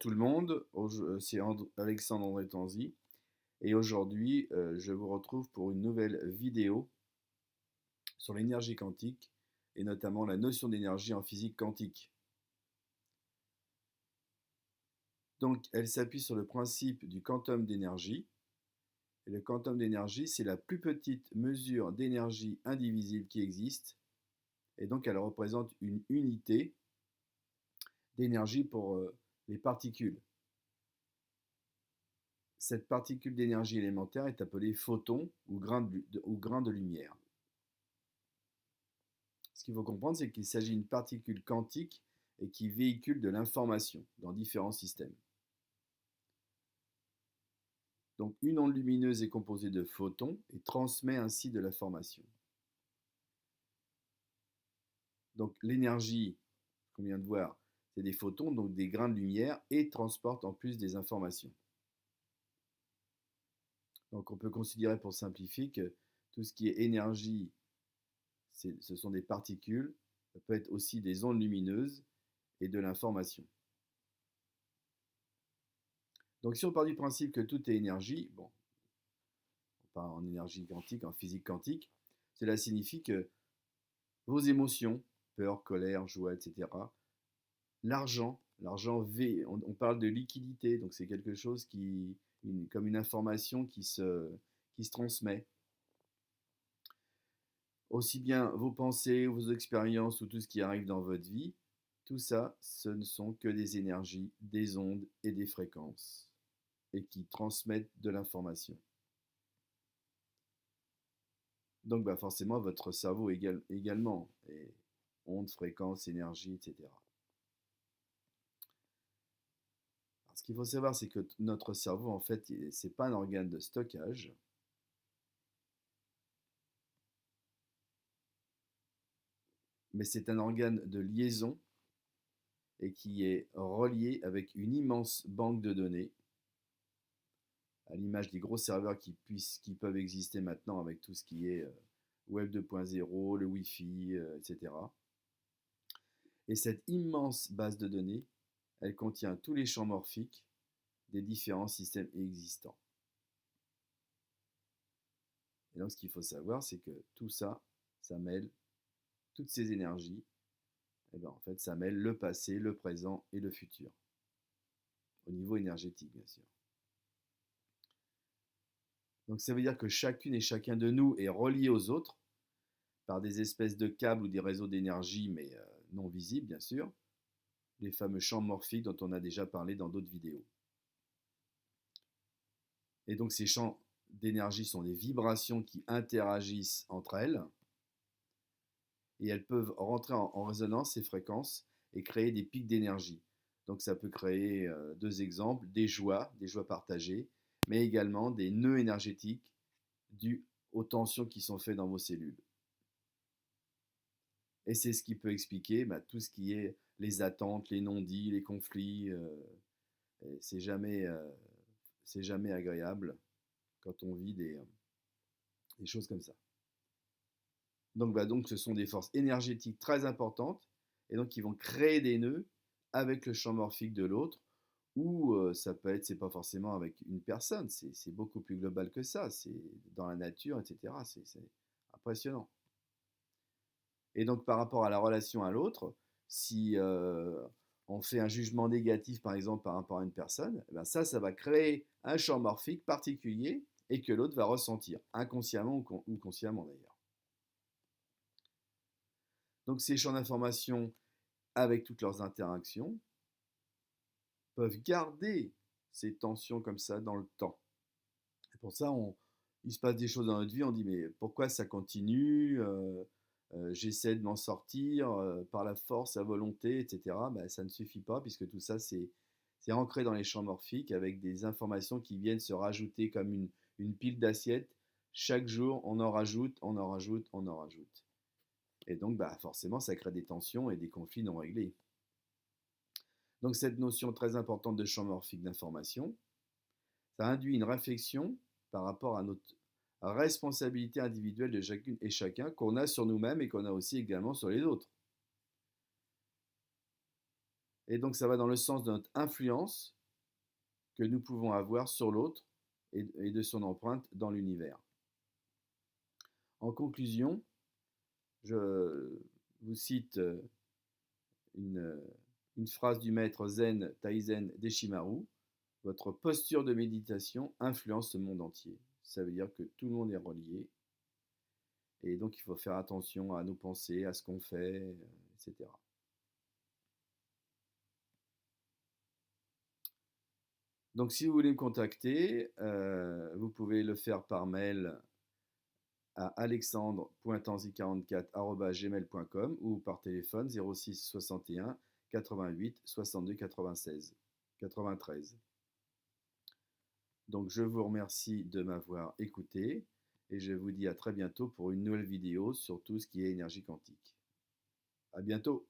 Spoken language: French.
Bonjour tout le monde, c'est Alexandre André Tanzi et aujourd'hui je vous retrouve pour une nouvelle vidéo sur l'énergie quantique et notamment la notion d'énergie en physique quantique. Donc elle s'appuie sur le principe du quantum d'énergie et le quantum d'énergie c'est la plus petite mesure d'énergie indivisible qui existe et donc elle représente une unité d'énergie pour les particules. Cette particule d'énergie élémentaire est appelée photon ou grain de lumière. Ce qu'il faut comprendre, c'est qu'il s'agit d'une particule quantique et qui véhicule de l'information dans différents systèmes. Donc une onde lumineuse est composée de photons et transmet ainsi de l'information. Donc l'énergie qu'on vient de voir, c'est des photons, donc des grains de lumière, et transporte en plus des informations. Donc on peut considérer pour simplifier que tout ce qui est énergie, ce sont des particules, ça peut être aussi des ondes lumineuses et de l'information. Donc si on part du principe que tout est énergie, bon, on part en énergie quantique, en physique quantique, cela signifie que vos émotions, peur, colère, joie, etc., l'argent on parle de liquidité, donc c'est quelque chose comme une information qui se transmet. Aussi bien vos pensées, vos expériences ou tout ce qui arrive dans votre vie, tout ça, ce ne sont que des énergies, des ondes et des fréquences, et qui transmettent de l'information. Donc bah forcément, votre cerveau également, et ondes, fréquences, énergie, etc. Alors, ce qu'il faut savoir, c'est que notre cerveau, en fait, ce n'est pas un organe de stockage, mais c'est un organe de liaison et qui est relié avec une immense banque de données, à l'image des gros serveurs qui peuvent exister maintenant avec tout ce qui est Web 2.0, le Wi-Fi, etc. Et cette immense base de données, elle contient tous les champs morphiques des différents systèmes existants. Et donc ce qu'il faut savoir, c'est que tout ça, ça mêle toutes ces énergies, et ben en fait ça mêle le passé, le présent et le futur, au niveau énergétique bien sûr. Donc ça veut dire que chacune et chacun de nous est relié aux autres par des espèces de câbles ou des réseaux d'énergie, mais non visibles bien sûr, les fameux champs morphiques dont on a déjà parlé dans d'autres vidéos. Et donc ces champs d'énergie sont des vibrations qui interagissent entre elles, et elles peuvent rentrer en résonance, ces fréquences, et créer des pics d'énergie. Donc ça peut créer deux exemples, des joies partagées, mais également des nœuds énergétiques dus aux tensions qui sont faites dans vos cellules. Et c'est ce qui peut expliquer tout ce qui est les attentes, les non-dits, les conflits. C'est jamais agréable quand on vit des choses comme ça. Donc ce sont des forces énergétiques très importantes et donc qui vont créer des nœuds avec le champ morphique de l'autre, ou ça peut être, c'est pas forcément avec une personne, c'est beaucoup plus global que ça, c'est dans la nature, etc. C'est impressionnant. Et donc par rapport à la relation à l'autre, si on fait un jugement négatif par exemple par rapport à une personne, eh ben ça va créer un champ morphique particulier et que l'autre va ressentir, inconsciemment ou consciemment d'ailleurs. Donc ces champs d'information, avec toutes leurs interactions, peuvent garder ces tensions comme ça dans le temps. Et pour ça, il se passe des choses dans notre vie, on dit mais pourquoi ça continue, j'essaie de m'en sortir par la force, la volonté, etc. Ben, ça ne suffit pas puisque tout ça c'est ancré dans les champs morphiques avec des informations qui viennent se rajouter comme une pile d'assiettes. Chaque jour, on en rajoute, on en rajoute, on en rajoute. Et donc, forcément, ça crée des tensions et des conflits non réglés. Donc, cette notion très importante de champ morphique d'information, ça induit une réflexion par rapport à notre responsabilité individuelle de chacune et chacun qu'on a sur nous-mêmes et qu'on a aussi également sur les autres. Et donc ça va dans le sens de notre influence que nous pouvons avoir sur l'autre et de son empreinte dans l'univers. En conclusion, je vous cite une, une phrase du maître zen Taizen Deshimaru: votre posture de méditation influence le monde entier. Ça veut dire que tout le monde est relié. Et donc, il faut faire attention à nos pensées, à ce qu'on fait, etc. Donc, si vous voulez me contacter, vous pouvez le faire par mail à alexandre.tanzi44@gmail.com ou par téléphone 06 61 88 62 96 93. Donc, je vous remercie de m'avoir écouté et je vous dis à très bientôt pour une nouvelle vidéo sur tout ce qui est énergie quantique. À bientôt!